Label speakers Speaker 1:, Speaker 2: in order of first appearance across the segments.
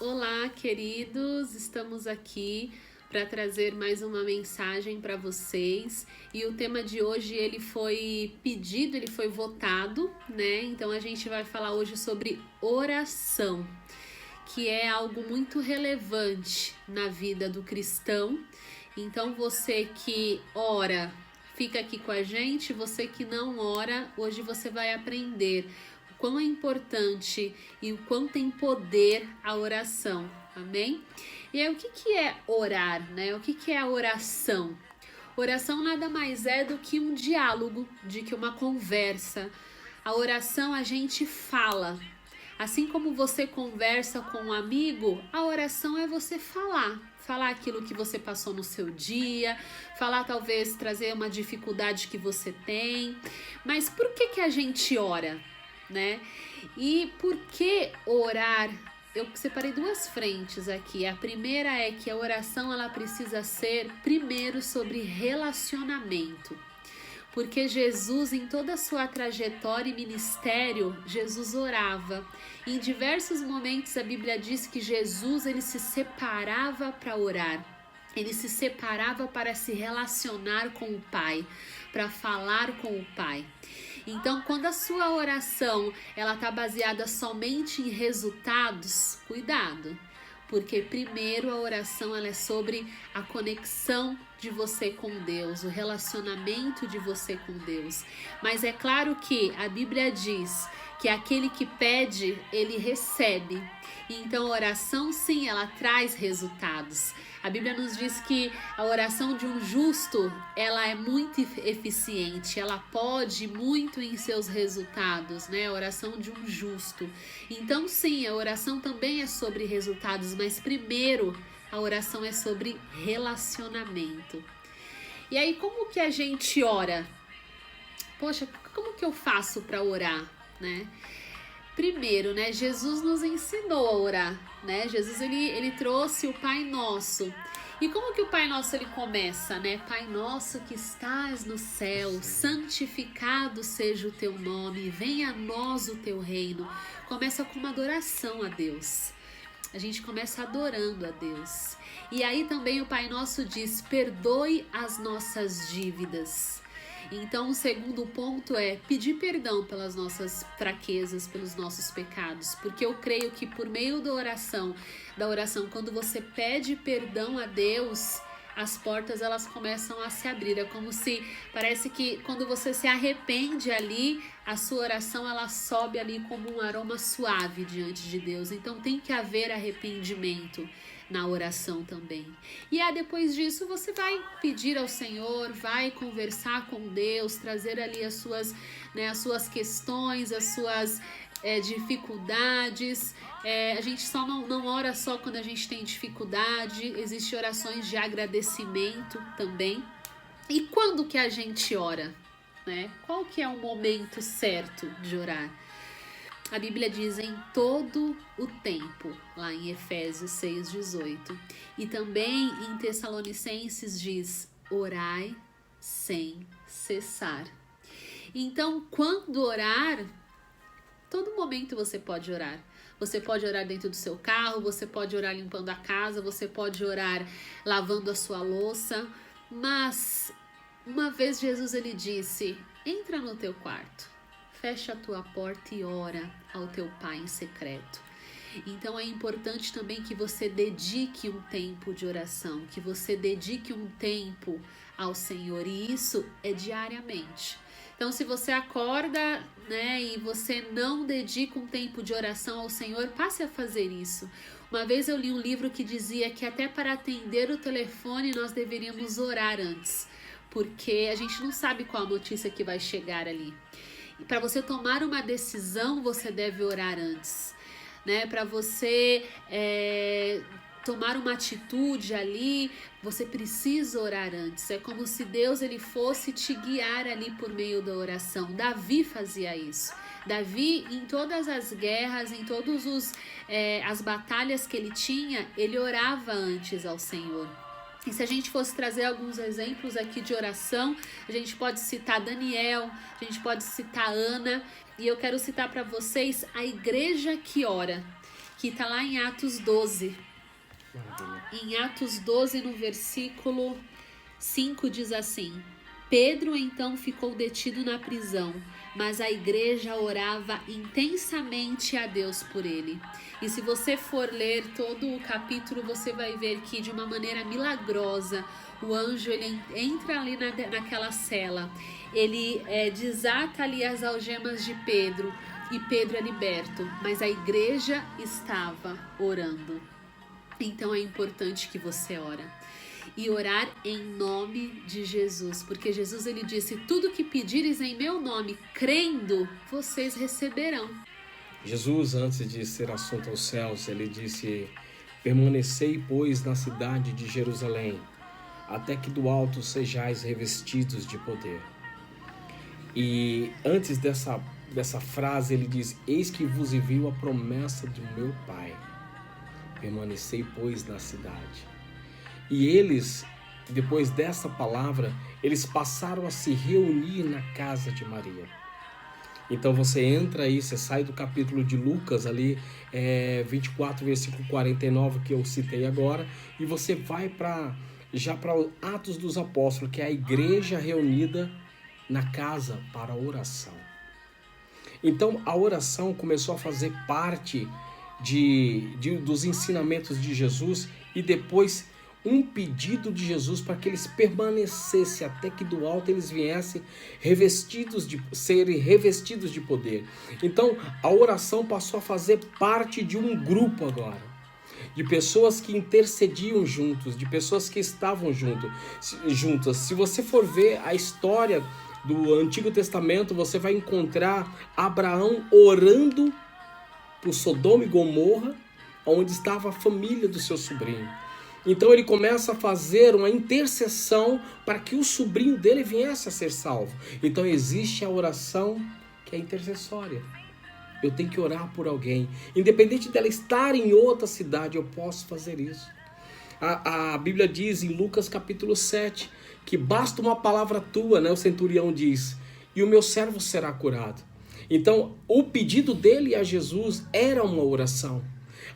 Speaker 1: Olá, queridos! Estamos aqui para trazer mais uma mensagem para vocês. E o tema de hoje ele foi pedido, ele foi votado, né? Então a gente vai falar hoje sobre oração, que é algo muito relevante na vida do cristão. Então você que ora, fica aqui com a gente. Você que não ora, hoje você vai aprender o quão é importante e o quão tem poder a oração, amém? E aí, o que é orar, né? O que é a oração? Oração nada mais é do que um diálogo, de que uma conversa. A oração a gente fala. Assim como você conversa com um amigo, a oração é você falar aquilo que você passou no seu dia, falar talvez trazer uma dificuldade que você tem. Mas por que a gente ora, né? E por que orar? Eu separei duas frentes aqui. A primeira é que a oração ela precisa ser primeiro sobre relacionamento. Porque Jesus, em toda a sua trajetória e ministério, Jesus orava. Em diversos momentos a Bíblia diz que Jesus ele se separava para orar. Ele se separava para se relacionar com o Pai, para falar com o Pai. Então, quando a sua oração ela está baseada somente em resultados, cuidado. Porque primeiro a oração ela é sobre a conexão de você com Deus, o relacionamento de você com Deus. Mas é claro que a Bíblia diz que aquele que pede, ele recebe. Então a oração sim, ela traz resultados. A Bíblia nos diz que a oração de um justo, ela é muito eficiente, ela pode muito em seus resultados, né? A oração de um justo. Então sim, a oração também é sobre resultados, mas primeiro a oração é sobre relacionamento. E aí, como que a gente ora? Poxa, como que eu faço para orar, né? Primeiro, né, Jesus nos ensinou a orar, né? Jesus ele trouxe o Pai Nosso. E como que o Pai Nosso ele começa, né? Pai Nosso que estás no céu, santificado seja o teu nome, venha a nós o teu reino. Começa com uma adoração a Deus. A gente começa adorando a Deus. E aí também o Pai Nosso diz: perdoe as nossas dívidas. Então, o segundo ponto é pedir perdão pelas nossas fraquezas, pelos nossos pecados, porque eu creio que por meio da oração, quando você pede perdão a Deus, as portas elas começam a se abrir. É como se parece que quando você se arrepende ali, a sua oração ela sobe ali como um aroma suave diante de Deus. Então tem que haver arrependimento na oração também. E aí depois disso você vai pedir ao Senhor, vai conversar com Deus, trazer ali as suas questões, as suas dificuldades. A gente só não ora só quando a gente tem dificuldade, existem orações de agradecimento também. E quando que a gente ora, né? Qual que é o momento certo de orar? A Bíblia diz em todo o tempo, lá em Efésios 6,18. E também em Tessalonicenses diz: orai sem cessar. Então, quando orar, todo momento você pode orar. Você pode orar dentro do seu carro, você pode orar limpando a casa, você pode orar lavando a sua louça. Mas, uma vez Jesus ele disse: entra no teu quarto, fecha a tua porta e ora ao teu Pai em secreto. Então é importante também que você dedique um tempo de oração, que você dedique um tempo ao Senhor, e isso é diariamente. Então, se você acorda, né, e você não dedica um tempo de oração ao Senhor, passe a fazer isso. Uma vez eu li um livro que dizia que até para atender o telefone nós deveríamos orar antes, porque a gente não sabe qual a notícia que vai chegar ali. E para você tomar uma decisão, você deve orar antes, né? Para você tomar uma atitude ali, você precisa orar antes. É como se Deus ele fosse te guiar ali por meio da oração. Davi fazia isso. Davi, em todas as guerras, em todas as batalhas que ele tinha, ele orava antes ao Senhor. E se a gente fosse trazer alguns exemplos aqui de oração, a gente pode citar Daniel, a gente pode citar Ana, e eu quero citar para vocês a igreja que ora, que está lá em Atos 12.
Speaker 2: Maravilha.
Speaker 1: Em Atos 12, no versículo 5, diz assim: Pedro então ficou detido na prisão, mas a igreja orava intensamente a Deus por ele. E se você for ler todo o capítulo, você vai ver que de uma maneira milagrosa, o anjo ele entra ali naquela cela, ele desata ali as algemas de Pedro, e Pedro é liberto, mas a igreja estava orando. Então é importante que você ore. E orar em nome de Jesus, porque Jesus ele disse: tudo que pedires em meu nome, crendo, vocês receberão.
Speaker 2: Jesus, antes de ser assunto aos céus, ele disse: permanecei, pois, na cidade de Jerusalém, até que do alto sejais revestidos de poder. E antes dessa frase ele diz: eis que vos envio a promessa do meu Pai. Permanecei, pois, na cidade. E eles, depois dessa palavra, eles passaram a se reunir na casa de Maria. Então você entra aí, você sai do capítulo de Lucas ali, 24, versículo 49, que eu citei agora, e você vai para Atos dos Apóstolos, que é a igreja reunida na casa para a oração. Então a oração começou a fazer parte dos ensinamentos de Jesus, e depois um pedido de Jesus para que eles permanecessem até que do alto eles viessem serem revestidos de poder. Então a oração passou a fazer parte de um grupo agora, de pessoas que intercediam juntos, de pessoas que estavam juntas. Se você for ver a história do Antigo Testamento, você vai encontrar Abraão orando por Sodoma e Gomorra, onde estava a família do seu sobrinho. Então ele começa a fazer uma intercessão para que o sobrinho dele viesse a ser salvo. Então existe a oração que é intercessória. Eu tenho que orar por alguém. Independente dela estar em outra cidade, eu posso fazer isso. A Bíblia diz em Lucas capítulo 7 que basta uma palavra tua, né? O centurião diz, e o meu servo será curado. Então o pedido dele a Jesus era uma oração.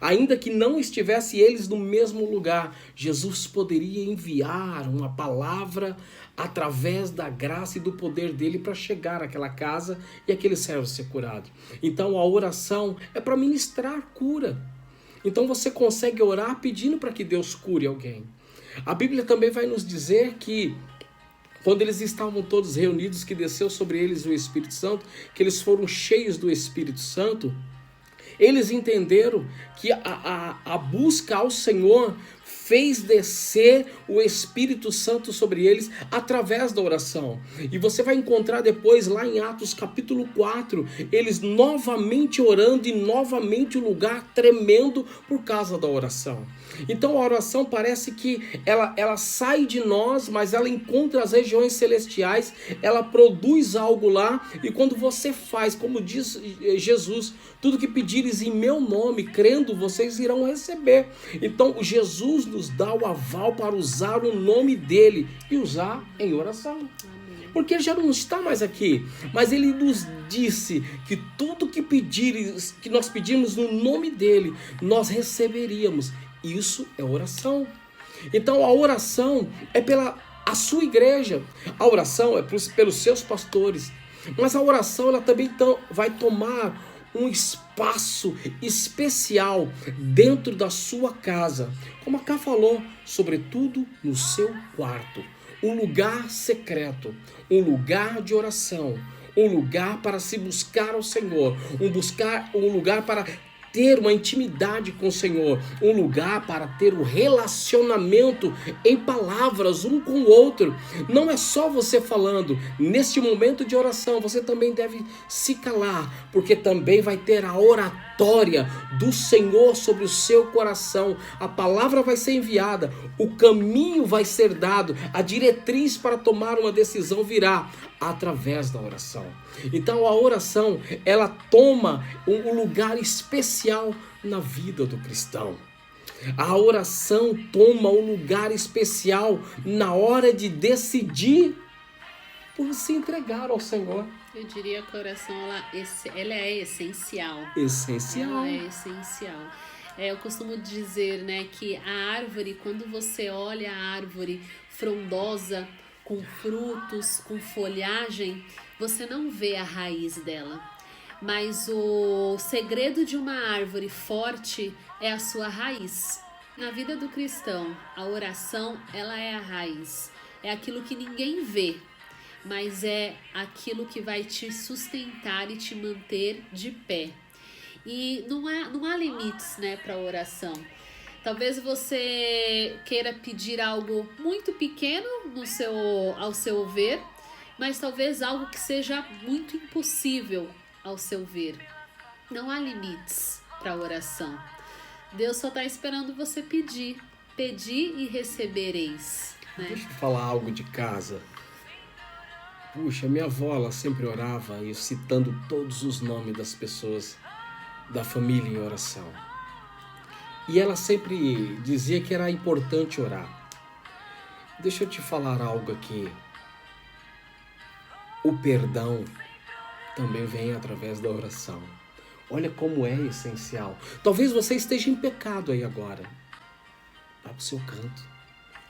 Speaker 2: Ainda que não estivesse eles no mesmo lugar, Jesus poderia enviar uma palavra através da graça e do poder dele para chegar àquela casa e aquele servo ser curado. Então a oração é para ministrar cura. Então você consegue orar pedindo para que Deus cure alguém. A Bíblia também vai nos dizer que quando eles estavam todos reunidos, que desceu sobre eles o Espírito Santo, que eles foram cheios do Espírito Santo, eles entenderam que a busca ao Senhor fez descer o Espírito Santo sobre eles através da oração. E você vai encontrar depois lá em Atos capítulo 4, eles novamente orando e novamente o lugar tremendo por causa da oração. Então a oração parece que ela sai de nós, mas ela encontra as regiões celestiais, ela produz algo lá, e quando você faz, como diz Jesus, tudo que pedires em meu nome, crendo, vocês irão receber. Então Jesus nos dá o aval para usar o nome dele e usar em oração. Porque ele já não está mais aqui, mas ele nos disse que tudo que pedires, que nós pedimos no nome dele, nós receberíamos. Isso é oração. Então a oração é pela sua igreja, a oração é pelos seus pastores, mas a oração ela também vai tomar um espaço especial dentro da sua casa, como a Cá falou, sobretudo no seu quarto, um lugar secreto, um lugar de oração, um lugar para se buscar ao Senhor, um lugar para ter uma intimidade com o Senhor, um lugar para ter um relacionamento em palavras um com o outro. Não é só você falando. Neste momento de oração, você também deve se calar, porque também vai ter a oratória do Senhor sobre o seu coração. A palavra vai ser enviada, o caminho vai ser dado, a diretriz para tomar uma decisão virá através da oração. Então a oração, ela toma um lugar especial na vida do cristão. A oração toma um lugar especial na hora de decidir por se entregar ao Senhor.
Speaker 1: Eu diria que a oração ela é essencial.
Speaker 2: Essencial.
Speaker 1: Ela é essencial. Eu costumo dizer, né, que a árvore, quando você olha a árvore frondosa, com frutos, com folhagem, você não vê a raiz dela. Mas o segredo de uma árvore forte é a sua raiz. Na vida do cristão, a oração, ela é a raiz. É aquilo que ninguém vê, mas é aquilo que vai te sustentar e te manter de pé. E não há limites, né, para a oração. Talvez você queira pedir algo muito pequeno ao seu ver, mas talvez algo que seja muito impossível ao seu ver. Não há limites para a oração. Deus só está esperando você pedir. Pedir e recebereis. Né?
Speaker 2: Deixa eu falar algo de casa. Puxa, minha avó, ela sempre orava, e citando todos os nomes das pessoas da família em oração. E ela sempre dizia que era importante orar. Deixa eu te falar algo aqui. O perdão também vem através da oração. Olha como é essencial. Talvez você esteja em pecado aí agora. Vá para o seu canto.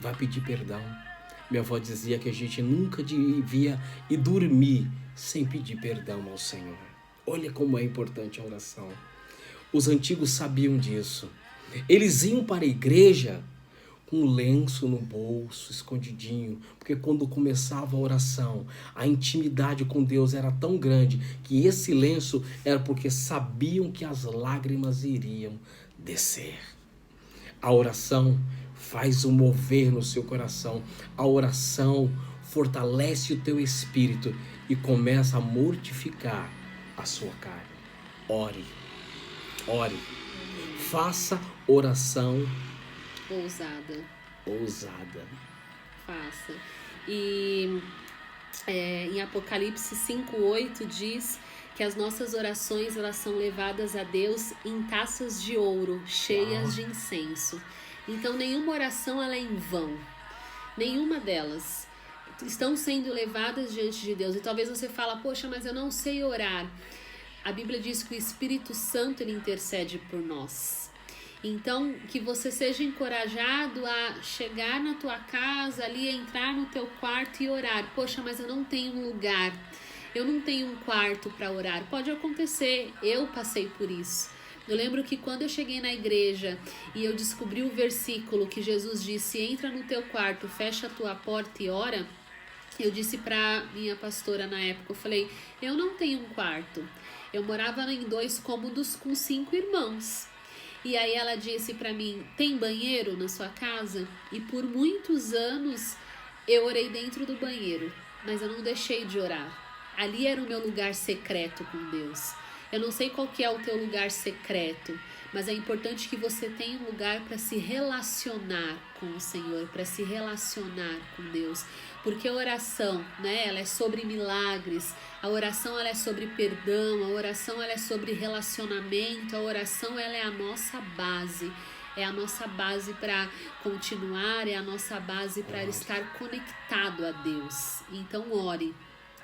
Speaker 2: Vá pedir perdão. Minha avó dizia que a gente nunca devia ir dormir sem pedir perdão ao Senhor. Olha como é importante a oração. Os antigos sabiam disso. Eles iam para a igreja com um lenço no bolso, escondidinho, porque quando começava a oração, a intimidade com Deus era tão grande que esse lenço era porque sabiam que as lágrimas iriam descer. A oração faz um mover no seu coração. A oração fortalece o teu espírito e começa a mortificar a sua carne. Ore. Ore. Faça oração ousada.
Speaker 1: Faça. E em Apocalipse 5:8 diz que as nossas orações, elas são levadas a Deus em taças de ouro, cheias de incenso. Então nenhuma oração ela é em vão. Nenhuma delas estão sendo levadas diante de Deus. E talvez você fala, poxa, mas eu não sei orar. A Bíblia diz que o Espírito Santo ele intercede por nós. Então, que você seja encorajado a chegar na tua casa, ali, entrar no teu quarto e orar. Poxa, mas eu não tenho um lugar, eu não tenho um quarto para orar. Pode acontecer, eu passei por isso. Eu lembro que quando eu cheguei na igreja e eu descobri o versículo que Jesus disse, entra no teu quarto, fecha a tua porta e ora, eu disse para minha pastora na época, eu falei, eu não tenho um quarto. Eu morava em 2 cômodos com 5 irmãos. E aí ela disse para mim, tem banheiro na sua casa? E por muitos anos eu orei dentro do banheiro, mas eu não deixei de orar. Ali era o meu lugar secreto com Deus. Eu não sei qual que é o teu lugar secreto, mas é importante que você tenha um lugar para se relacionar com o Senhor, para se relacionar com Deus. Porque a oração, né, ela é sobre milagres, a oração ela é sobre perdão, a oração ela é sobre relacionamento, a oração ela é a nossa base. É a nossa base para continuar, é a nossa base para estar conectado a Deus. Então ore.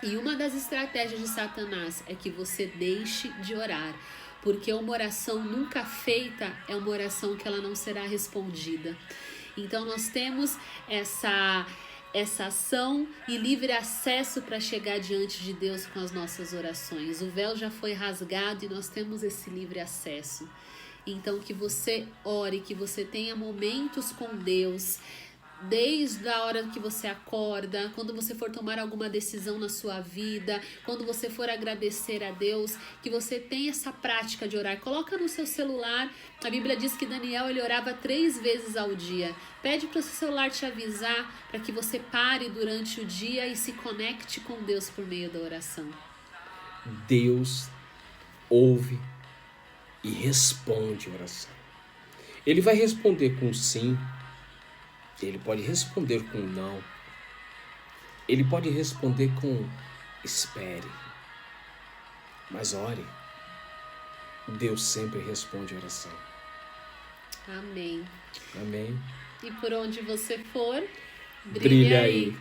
Speaker 1: E uma das estratégias de Satanás é que você deixe de orar, porque uma oração nunca feita é uma oração que ela não será respondida. Então nós temos essa ação e livre acesso para chegar diante de Deus com as nossas orações. O véu já foi rasgado e nós temos esse livre acesso. Então que você ore, que você tenha momentos com Deus, desde a hora que você acorda, quando você for tomar alguma decisão na sua vida, quando você for agradecer a Deus, que você tenha essa prática de orar. Coloca no seu celular, a Bíblia diz que Daniel ele orava 3 vezes ao dia. Pede para o seu celular te avisar para que você pare durante o dia e se conecte com Deus por meio da oração.
Speaker 2: Deus ouve e responde a oração. Ele vai responder com sim. Ele pode responder com não. Ele pode responder com espere. Mas ore. Deus sempre responde a oração.
Speaker 1: Amém.
Speaker 2: Amém.
Speaker 1: E por onde você for,
Speaker 2: Brilha aí.